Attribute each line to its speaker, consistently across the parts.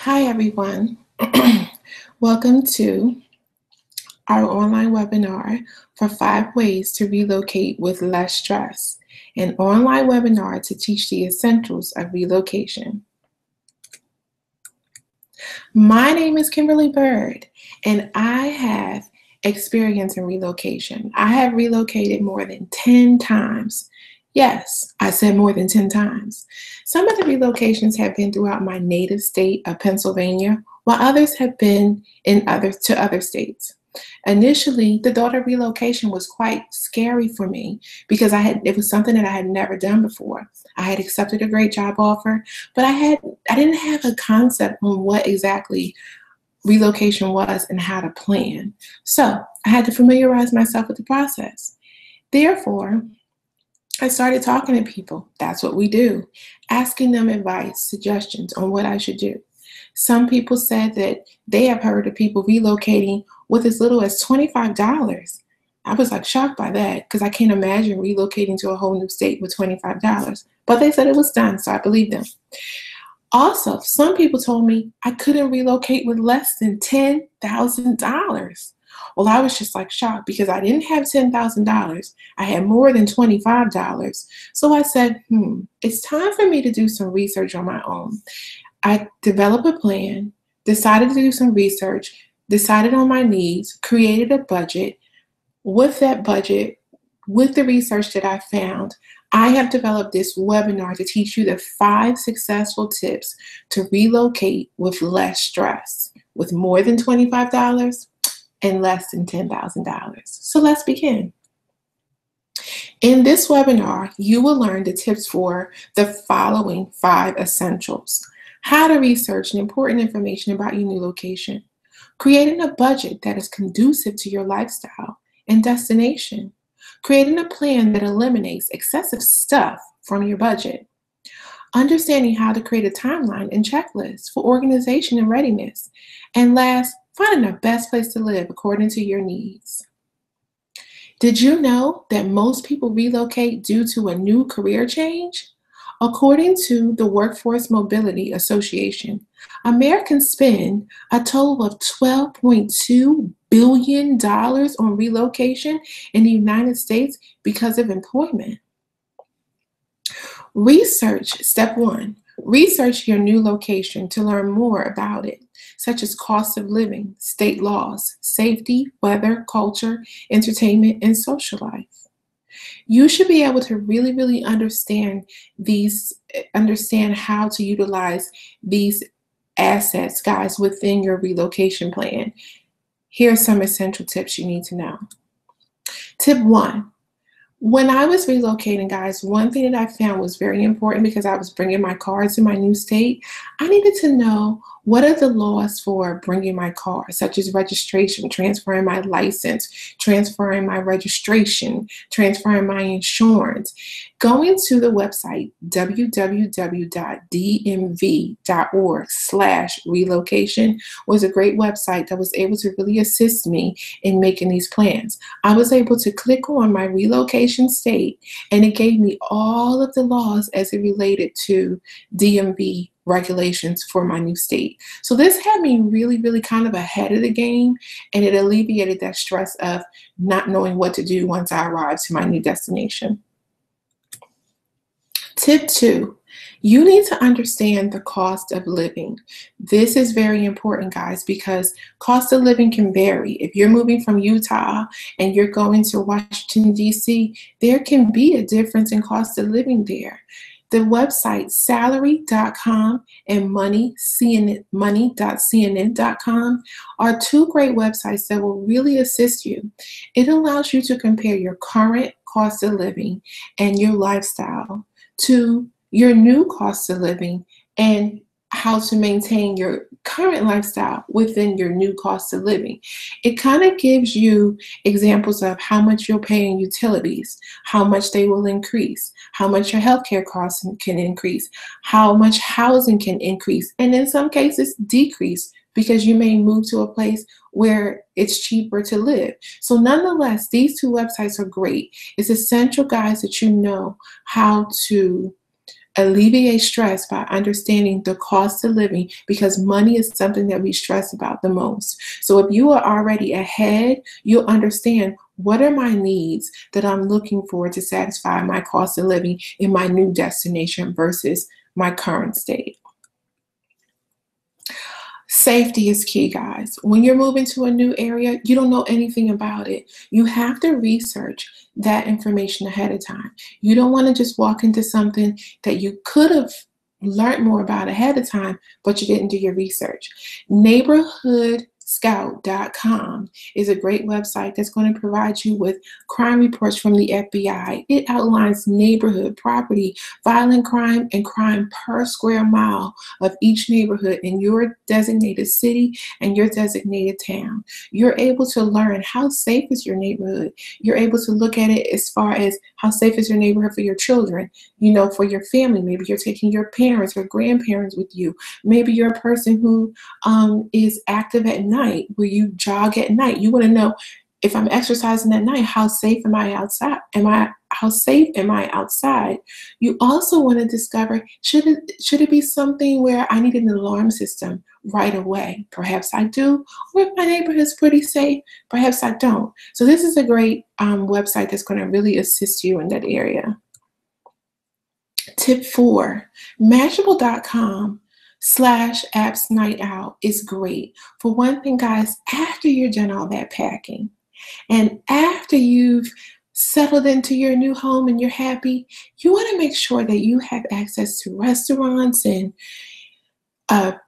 Speaker 1: Hi, everyone. Welcome to our online webinar for 5 ways to relocate with less stress, an online webinar to teach the essentials of relocation. My name is Kimberly Bird, and I have experience in relocation. I have relocated more than 10 times. Yes, I said more than 10 times. Some of the relocations have been throughout my native state of Pennsylvania, while others have been to other states. Initially, the thought of relocation was quite scary for me because it was something that I had never done before. I had accepted a great job offer, but I didn't have a concept on what exactly relocation was and how to plan. So I had to familiarize myself with the process. Therefore, I started talking to people. That's what we do. Asking them advice, suggestions on what I should do. Some people said that they have heard of people relocating with as little as $25. I was like shocked by that because I can't imagine relocating to a whole new state with $25. But they said it was done, so I believe them. Also, some people told me I couldn't relocate with less than $10,000. Well, I was just like shocked because I didn't have $10,000. I had more than $25. So I said, it's time for me to do some research on my own. I developed a plan, decided to do some research, decided on my needs, created a budget. With that budget, with the research that I found, I have developed this webinar to teach you the 5 successful tips to relocate with less stress, with more than $25 and less than $10,000. So let's begin. In this webinar, you will learn the tips for the following 5 essentials: how to research important information about your new location, creating a budget that is conducive to your lifestyle and destination, creating a plan that eliminates excessive stuff from your budget, understanding how to create a timeline and checklist for organization and readiness, and last, finding the best place to live according to your needs. Did you know that most people relocate due to a new career change? According to the Workforce Mobility Association, Americans spend a total of $12.2 billion on relocation in the United States because of employment. Step 1, research your new location to learn more about it, such as cost of living, state laws, safety, weather, culture, entertainment, and social life. You should be able to really understand how to utilize these assets, guys, within your relocation plan. Here are some essential tips you need to know. Tip 1. When I was relocating, guys, one thing that I found was very important because I was bringing my car to my new state. I needed to know what are the laws for bringing my car, such as registration, transferring my license, transferring my registration, transferring my insurance. Going to the website www.dmv.org/relocation was a great website that was able to really assist me in making these plans. I was able to click on my relocation state, and it gave me all of the laws as it related to DMV regulations for my new state. So this had me really kind of ahead of the game, and it alleviated that stress of not knowing what to do once I arrived to my new destination. Tip 2, you need to understand the cost of living. This is very important, guys, because cost of living can vary. If you're moving from Utah and you're going to Washington, D.C., there can be a difference in cost of living there. The websites salary.com and money.cnn.com are 2 great websites that will really assist you. It allows you to compare your current cost of living and your lifestyle to your new cost of living and how to maintain your current lifestyle within your new cost of living. It kind of gives you examples of how much you'll pay in utilities, how much they will increase, how much your healthcare costs can increase, how much housing can increase, and in some cases decrease because you may move to a place where it's cheaper to live. So nonetheless, these 2 websites are great. It's essential, guys, that you know how to Alleviate stress by understanding the cost of living because money is something that we stress about the most. So if you are already ahead, you'll understand what are my needs that I'm looking for to satisfy my cost of living in my new destination versus my current state. Safety is key, guys. When you're moving to a new area, you don't know anything about it. You have to research that information ahead of time. You don't want to just walk into something that you could have learned more about ahead of time, but you didn't do your research. NeighborhoodScout.com is a great website that's going to provide you with crime reports from the FBI. It outlines neighborhood, property, violent crime, and crime per square mile of each neighborhood in your designated city and your designated town. You're able to learn how safe is your neighborhood. You're able to look at it as far as how safe is your neighborhood for your children, for your family. Maybe you're taking your parents or grandparents with you. Maybe you're a person who is active at night, where you jog at night. You want to know, if I'm exercising at night, how safe am I outside? How safe am I outside? You also want to discover, should it be something where I need an alarm system right away? Perhaps I do, or if my neighborhood is pretty safe, perhaps I don't. So this is a great website that's going to really assist you in that area. Tip 4, Mashable.com/apps night out is great. For one thing, guys, after you're done all that packing and after you've settled into your new home and you're happy, you want to make sure that you have access to restaurants and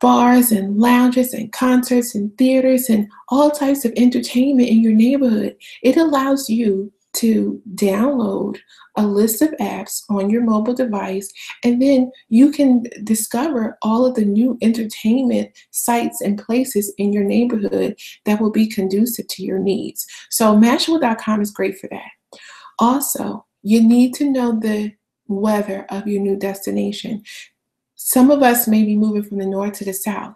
Speaker 1: bars and lounges and concerts and theaters and all types of entertainment in your neighborhood. It allows you to download a list of apps on your mobile device, and then you can discover all of the new entertainment sites and places in your neighborhood that will be conducive to your needs. So Mashable.com is great for that. Also, you need to know the weather of your new destination. Some of us may be moving from the north to the south,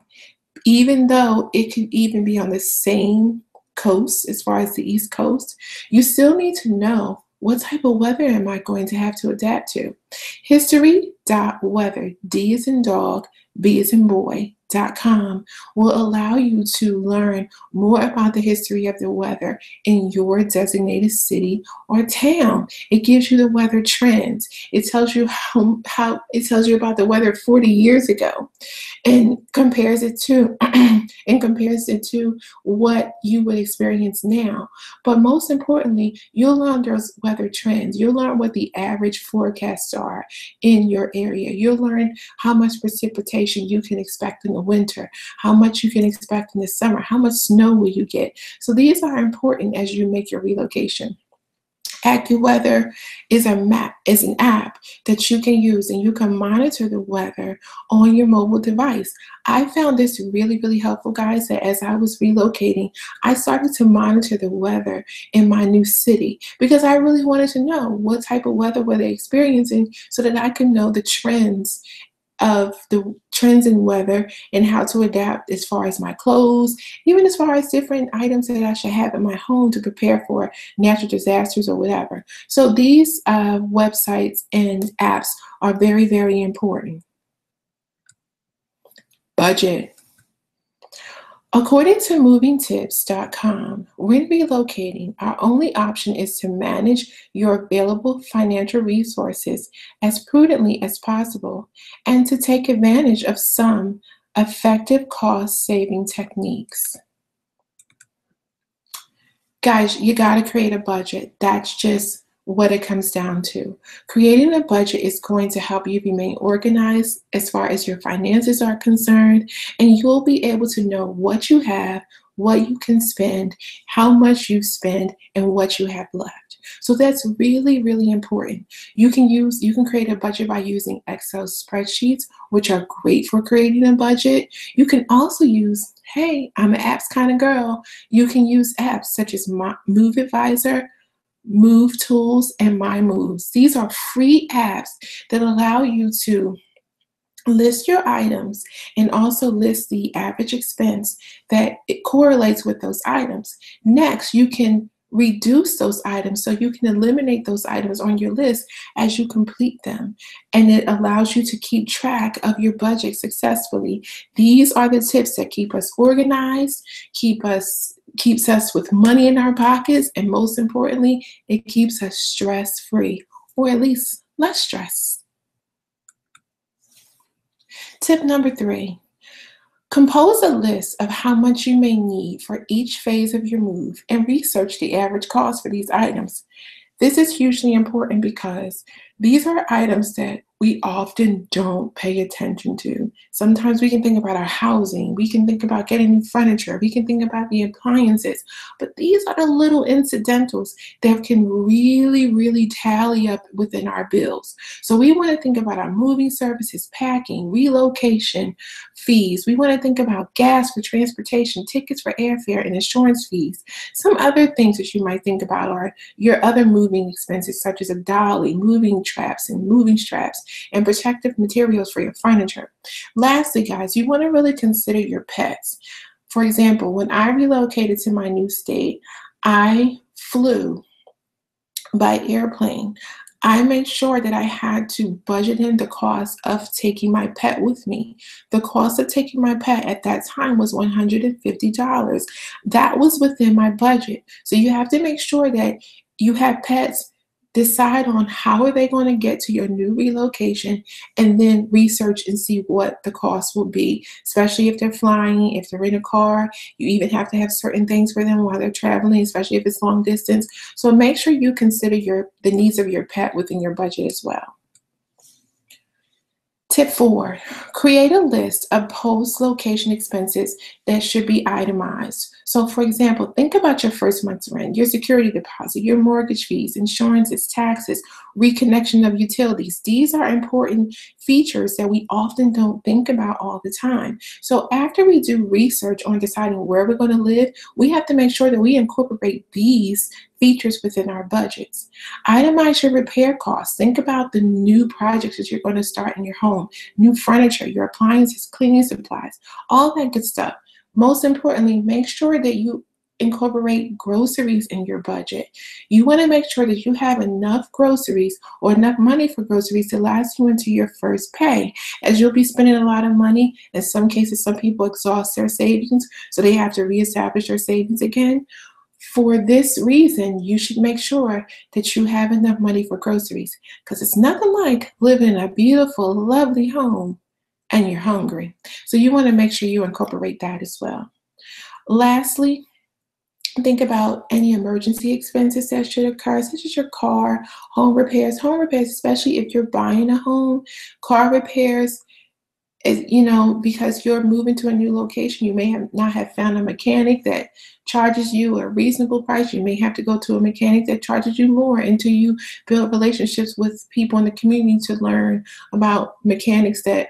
Speaker 1: even though it could even be on the same coast as far as the East Coast. You still need to know, what type of weather am I going to have to adapt to? History.weather, D as in dog, B as in boy.com will allow you to learn more about the history of the weather in your designated city or town. It gives you the weather trends. It tells you how it tells you about the weather 40 years ago and compares it to what you would experience now. But most importantly, you'll learn those weather trends. You'll learn what the average forecasts are in your area. You'll learn how much precipitation you can expect in the winter, how much you can expect in the summer, how much snow will you get. So these are important as you make your relocation. AccuWeather is an app that you can use, and you can monitor the weather on your mobile device. I found this really, really helpful, guys, that as I was relocating, I started to monitor the weather in my new city because I really wanted to know what type of weather were they experiencing so that I could know the trends in weather and how to adapt as far as my clothes, even as far as different items that I should have in my home to prepare for natural disasters or whatever. So these websites and apps are very, very important. Budget. According to movingtips.com, when relocating, our only option is to manage your available financial resources as prudently as possible and to take advantage of some effective cost-saving techniques. Guys, you got to create a budget. That's just what it comes down to. Creating a budget is going to help you remain organized as far as your finances are concerned, and you'll be able to know what you have, what you can spend, how much you spend, and what you have left. So that's really, really important. You can create a budget by using Excel spreadsheets, which are great for creating a budget. You can also use, hey, I'm an apps kind of girl. You can use apps such as Move Advisor, Move Tools, and My Moves. These are free apps that allow you to list your items and also list the average expense that it correlates with those items. Next, you can reduce those items so you can eliminate those items on your list as you complete them. And it allows you to keep track of your budget successfully. These are the tips that keep us organized, keeps us with money in our pockets, and most importantly, it keeps us stress-free, or at least less stress. Tip number 3. Compose a list of how much you may need for each phase of your move and research the average cost for these items. This is hugely important because these are items that we often don't pay attention to. Sometimes we can think about our housing, we can think about getting new furniture, we can think about the appliances, but these are the little incidentals that can really, really tally up within our bills. So we want to think about our moving services, packing, relocation fees. We want to think about gas for transportation, tickets for airfare, and insurance fees. Some other things that you might think about are your other moving expenses, such as a dolly, moving traps and moving straps, and protective materials for your furniture. Lastly, guys, you want to really consider your pets. For example, when I relocated to my new state, I flew by airplane. I made sure that I had to budget in the cost of taking my pet with me. The cost of taking my pet at that time was $150. That was within my budget. So you have to make sure that you have pets, decide on how are they going to get to your new relocation, and then research and see what the cost will be, especially if they're flying, if they're in a car. You even have to have certain things for them while they're traveling, especially if it's long distance. So make sure you consider the needs of your pet within your budget as well. Tip 4, create a list of post-location expenses that should be itemized. So for example, think about your first month's rent, your security deposit, your mortgage fees, insurances, taxes, reconnection of utilities. These are important features that we often don't think about all the time. So after we do research on deciding where we're going to live, we have to make sure that we incorporate these features within our budgets. Itemize your repair costs. Think about the new projects that you're going to start in your home, new furniture, your appliances, cleaning supplies, all that good stuff. Most importantly, make sure that you incorporate groceries in your budget. You want to make sure that you have enough groceries or enough money for groceries to last you into your first pay, as you'll be spending a lot of money. In some cases, some people exhaust their savings, so they have to reestablish their savings again. For this reason, you should make sure that you have enough money for groceries, because it's nothing like living in a beautiful, lovely home and you're hungry. So you want to make sure you incorporate that as well. Lastly, think about any emergency expenses that should occur, such as your car, home repairs, especially if you're buying a home, car repairs. Because you're moving to a new location, you may not have found a mechanic that charges you a reasonable price. You may have to go to a mechanic that charges you more until you build relationships with people in the community to learn about mechanics that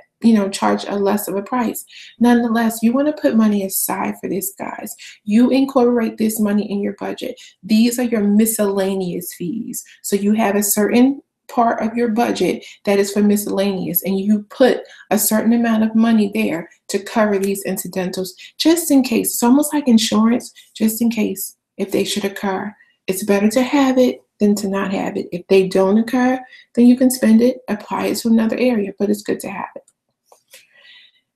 Speaker 1: charge a less of a price. Nonetheless, you want to put money aside for this, guys. You incorporate this money in your budget. These are your miscellaneous fees. So you have a certain part of your budget that is for miscellaneous, and you put a certain amount of money there to cover these incidentals just in case. It's almost like insurance, just in case if they should occur. It's better to have it than to not have it. If they don't occur, then you can spend it, apply it to another area, but it's good to have it.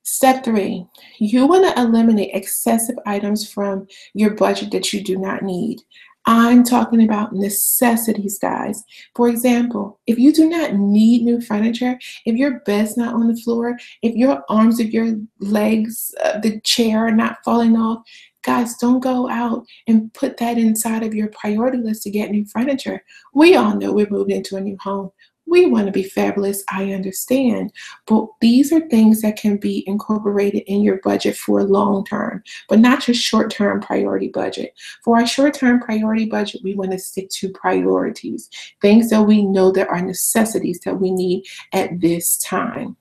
Speaker 1: Step 3, you want to eliminate excessive items from your budget that you do not need. I'm talking about necessities, guys. For example, if you do not need new furniture, if your bed's not on the floor, if your arms of your legs, the chair are not falling off, guys, don't go out and put that inside of your priority list to get new furniture. We all know we're moving into a new home. We want to be fabulous, I understand, but these are things that can be incorporated in your budget for long term, but not your short-term priority budget. For our short-term priority budget, we want to stick to priorities, things that we know that are necessities that we need at this time.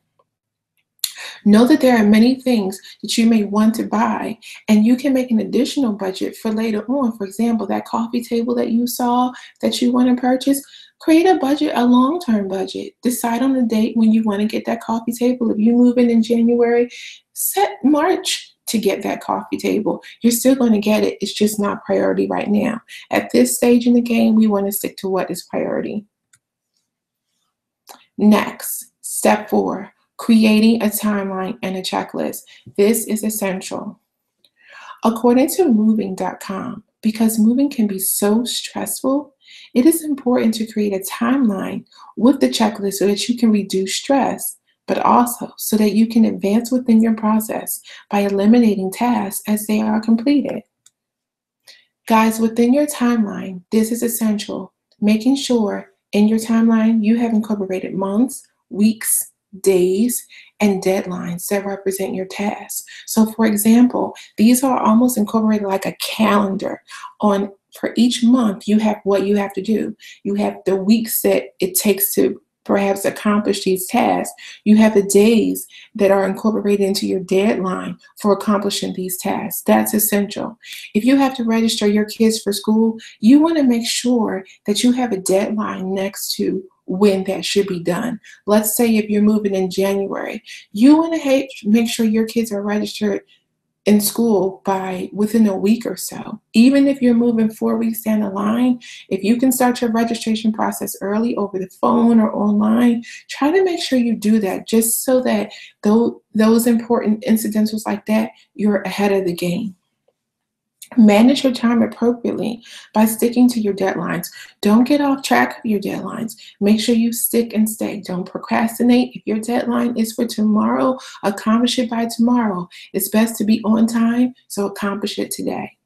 Speaker 1: Know that there are many things that you may want to buy, and you can make an additional budget for later on. For example, that coffee table that you saw that you want to purchase, create a budget, a long-term budget. Decide on the date when you want to get that coffee table. If you move in January, set March to get that coffee table. You're still going to get it. It's just not priority right now. At this stage in the game, we want to stick to what is priority. Next, step 4, creating a timeline and a checklist. This is essential. According to moving.com, because moving can be so stressful, it is important to create a timeline with the checklist so that you can reduce stress, but also so that you can advance within your process by eliminating tasks as they are completed. Guys, within your timeline, this is essential, making sure in your timeline you have incorporated months, weeks, days, and deadlines that represent your tasks. So for example, these are almost incorporated like a calendar. On for each month, you have what you have to do. You have the weeks that it takes to perhaps accomplish these tasks. You have the days that are incorporated into your deadline for accomplishing these tasks. That's essential. If you have to register your kids for school, you want to make sure that you have a deadline next to when that should be done. Let's say if you're moving in January, you want to make sure your kids are registered in school by within a week or so. Even if you're moving 4 weeks down the line, if you can start your registration process early over the phone or online, try to make sure you do that just so that those important incidentals like that, you're ahead of the game. Manage your time appropriately by sticking to your deadlines. Don't get off track of your deadlines. Make sure you stick and stay. Don't procrastinate. If your deadline is for tomorrow, accomplish it by tomorrow. It's best to be on time, so accomplish it today.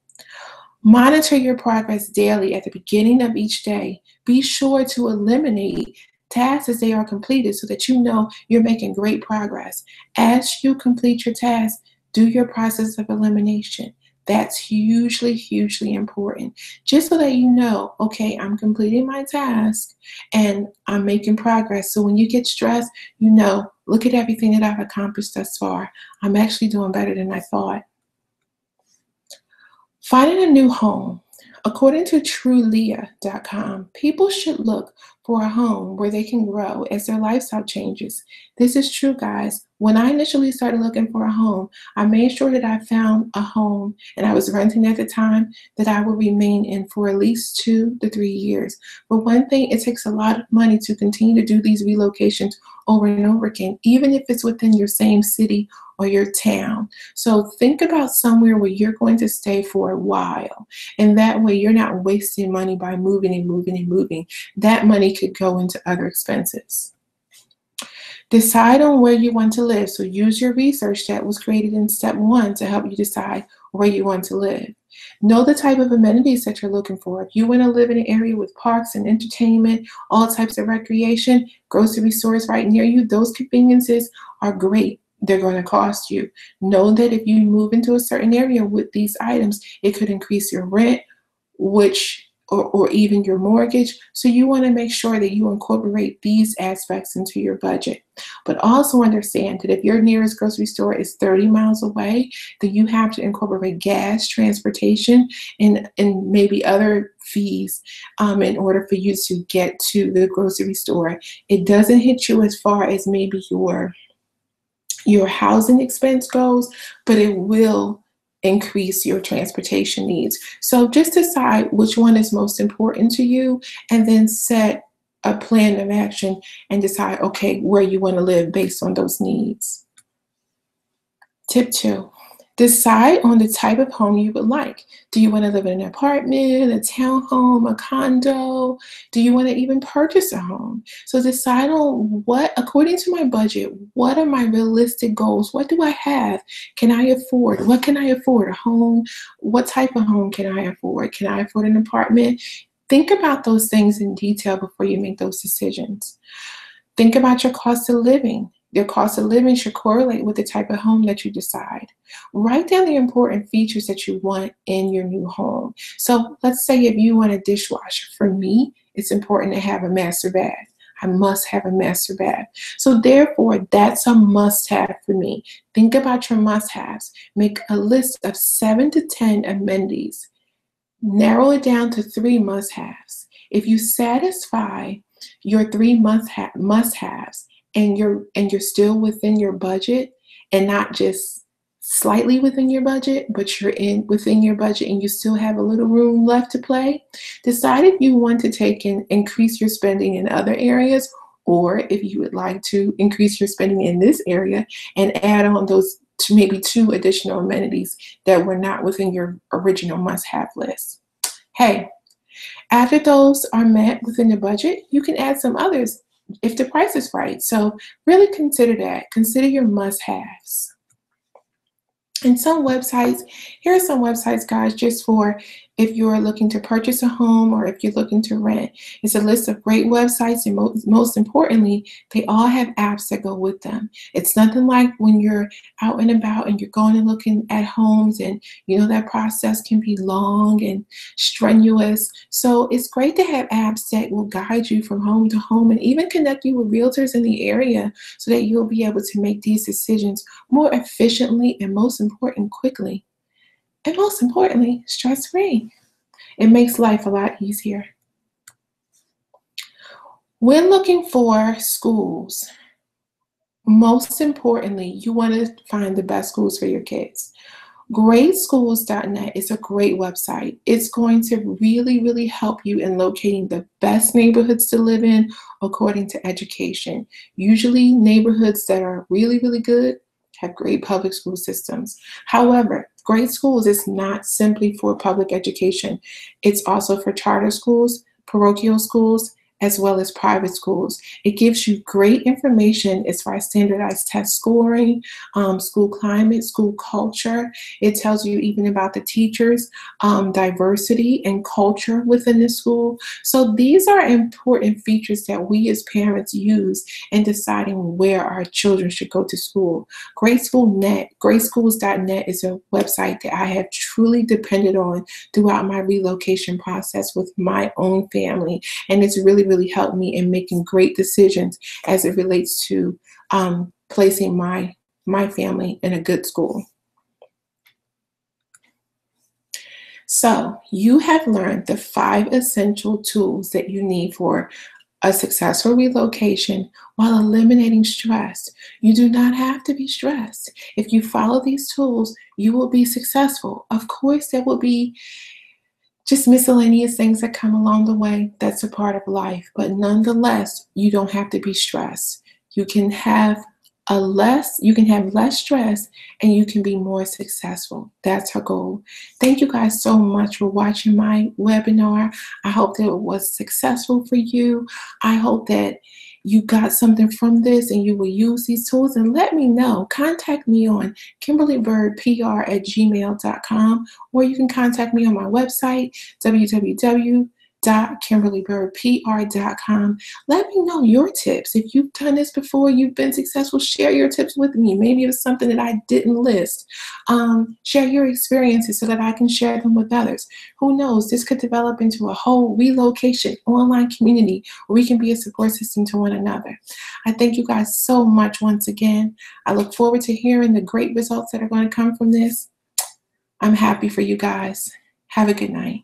Speaker 1: Monitor your progress daily at the beginning of each day. Be sure to eliminate tasks as they are completed so that you know you're making great progress. As you complete your tasks, do your process of elimination. That's hugely, hugely important. Just so that you know, okay, I'm completing my task and I'm making progress. So when you get stressed, you know, look at everything that I've accomplished thus far. I'm actually doing better than I thought. Finding a new home. According to truelia.com, people should look for a home where they can grow as their lifestyle changes. This is true, guys. When I initially started looking for a home, I made sure that I found a home, and I was renting at the time, that I would remain in for at least 2 to 3 years. But one thing, it takes a lot of money to continue to do these relocations over and over again, even if it's within your same city or your town. So think about somewhere where you're going to stay for a while. And that way you're not wasting money by moving and moving and moving. That money could go into other expenses. Decide on where you want to live. So use your research that was created in step 1 to help you decide where you want to live. Know the type of amenities that you're looking for. If you want to live in an area with parks and entertainment, all types of recreation, grocery stores right near you, those conveniences are great. They're going to cost you. Know that if you move into a certain area with these items, it could increase your rent, or even your mortgage. So you want to make sure that you incorporate these aspects into your budget. But also understand that if your nearest grocery store is 30 miles away, then you have to incorporate gas, transportation, and maybe other fees in order for you to get to the grocery store. It doesn't hit you as far as maybe your housing expense goes, but it will increase your transportation needs. So just decide which one is most important to you and then set a plan of action and decide, okay, where you want to live based on those needs. Tip 2, decide on the type of home you would like. Do you want to live in an apartment, a townhome, a condo? Do you want to even purchase a home? So decide on what, according to my budget, what are my realistic goals? What do I have? Can I afford? What can I afford? A home? What type of home can I afford? Can I afford an apartment? Think about those things in detail before you make those decisions. Think about your cost of living. Your cost of living should correlate with the type of home that you decide. Write down the important features that you want in your new home. So let's say if you want a dishwasher. For me, it's important to have a master bath. I must have a master bath. So therefore, that's a must-have for me. Think about your must-haves. Make a list of 7 to 10 amenities. Narrow it down to 3 must-haves. If you satisfy your 3 must-haves, and you're still within your budget and not just slightly within your budget, but you're in within your budget and you still have a little room left to play, decide if you want to take and increase your spending in other areas, or if you would like to increase your spending in this area and add on those maybe two additional amenities that were not within your original must-have list. Hey, after those are met within the budget, you can add some others if the price is right. So really consider that. Consider your must-haves. And some websites, here are some websites, guys, just for if you're looking to purchase a home or if you're looking to rent. It's a list of great websites, and most importantly, they all have apps that go with them. It's nothing like when you're out and about and you're going and looking at homes, and you know that process can be long and strenuous. So it's great to have apps that will guide you from home to home and even connect you with realtors in the area so that you'll be able to make these decisions more efficiently and most important, quickly. And most importantly, stress-free. It makes life a lot easier. When looking for schools, most importantly, you want to find the best schools for your kids. GreatSchools.net is a great website. It's going to really help you in locating the best neighborhoods to live in according to education. Usually neighborhoods that are really good have great public school systems. However, Great Schools is not simply for public education. It's also for charter schools, parochial schools, as well as private schools. It gives you great information as far as standardized test scoring, school climate, school culture. It tells you even about the teachers, diversity and culture within the school. So these are important features that we as parents use in deciding where our children should go to school. GreatSchools.net is a website that I have truly depended on throughout my relocation process with my own family, and it's really helped me in making great decisions as it relates to placing my family in a good school. So you have learned the 5 essential tools that you need for a successful relocation while eliminating stress. You do not have to be stressed. If you follow these tools, you will be successful. Of course, there will be just miscellaneous things that come along the way. That's a part of life. But nonetheless, you don't have to be stressed. You can have less stress and you can be more successful. That's our goal. Thank you guys so much for watching my webinar. I hope that it was successful for you. I hope that you got something from this and you will use these tools, and let me know. Contact me on KimberlyBirdPR@gmail.com, or you can contact me on my website, www.KimberlyBirdPR.com. Let me know your tips. If you've done this before, you've been successful, share your tips with me. Maybe it was something that I didn't list. Share your experiences so that I can share them with others. Who knows, this could develop into a whole relocation online community where we can be a support system to one another. I thank you guys so much once again. I look forward to hearing the great results that are going to come from this. I'm happy for you guys. Have a good night.